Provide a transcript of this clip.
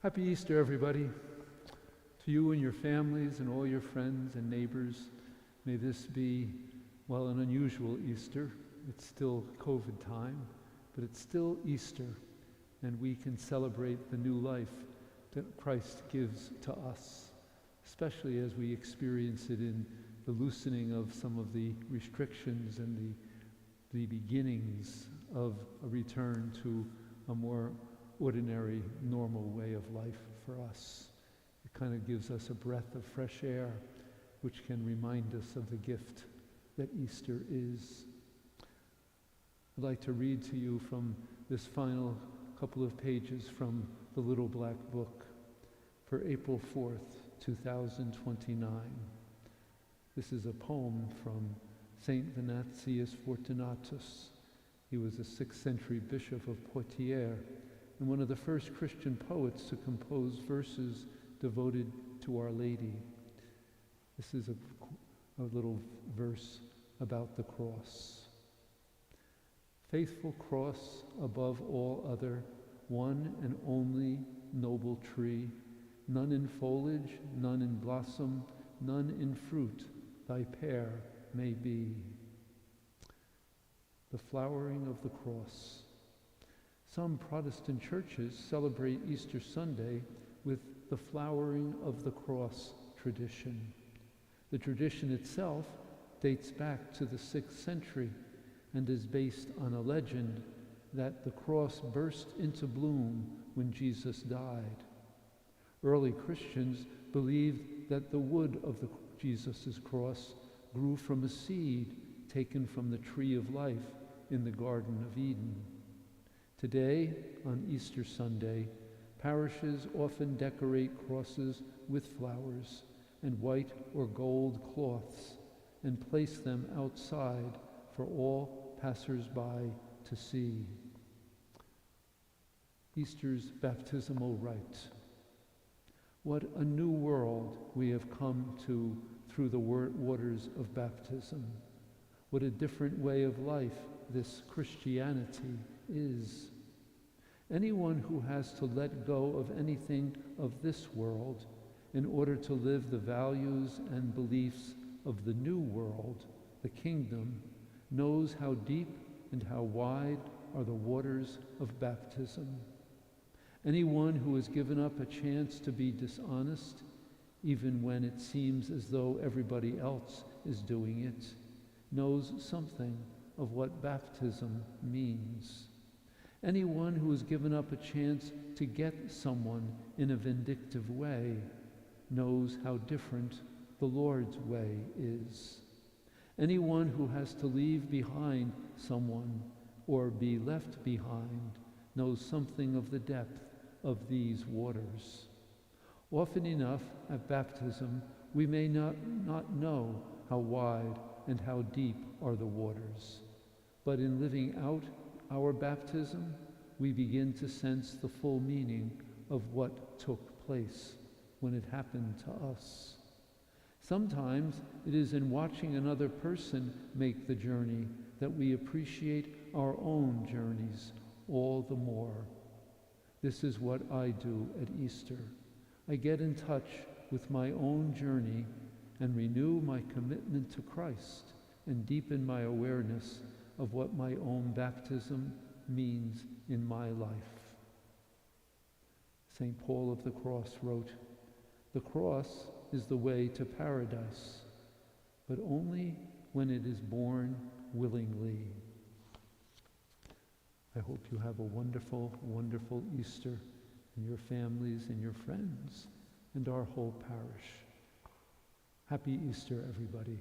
Happy Easter, everybody. To you and your families and all your friends and neighbors, may this be, well, an unusual Easter. It's still COVID time, but it's still Easter, and we can celebrate the new life that Christ gives to us, especially as we experience it in the loosening of some of the restrictions and the beginnings of a return to a more ordinary, normal way of life for us. It kind of gives us a breath of fresh air, which can remind us of the gift that Easter is. I'd like to read to you from this final couple of pages from the Little Black Book for April 4th, 2029. This is a poem from Saint Venantius Fortunatus. He was a 6th century bishop of Poitiers and one of the first Christian poets to compose verses devoted to Our Lady. This is a little verse about the cross. Faithful cross above all other, one and only noble tree, none in foliage, none in blossom, none in fruit, thy pair may be. The flowering of the cross. Some Protestant churches celebrate Easter Sunday with the flowering of the cross tradition. The tradition itself dates back to the 6th century and is based on a legend that the cross burst into bloom when Jesus died. Early Christians believed that the wood of Jesus' cross grew from a seed taken from the tree of life in the Garden of Eden. Today, on Easter Sunday, parishes often decorate crosses with flowers and white or gold cloths and place them outside for all passers-by to see. Easter's baptismal rite. What a new world we have come to through the waters of baptism. What a different way of life this Christianity is. Anyone who has to let go of anything of this world in order to live the values and beliefs of the new world, the kingdom, knows how deep and how wide are the waters of baptism. Anyone who has given up a chance to be dishonest, even when it seems as though everybody else is doing it, knows something of what baptism means. Anyone who has given up a chance to get someone in a vindictive way knows how different the Lord's way is. Anyone who has to leave behind someone or be left behind knows something of the depth of these waters. Often enough at baptism, we may not know how wide and how deep are the waters. But in living out our baptism, we begin to sense the full meaning of what took place when it happened to us. Sometimes it is in watching another person make the journey that we appreciate our own journeys all the more. This is what I do at Easter. I get in touch with my own journey and renew my commitment to Christ and deepen my awareness of what my own baptism means in my life. St. Paul of the Cross wrote, "The cross is the way to paradise, but only when it is borne willingly." I hope you have a wonderful, wonderful Easter in your families and your friends and our whole parish. Happy Easter, everybody.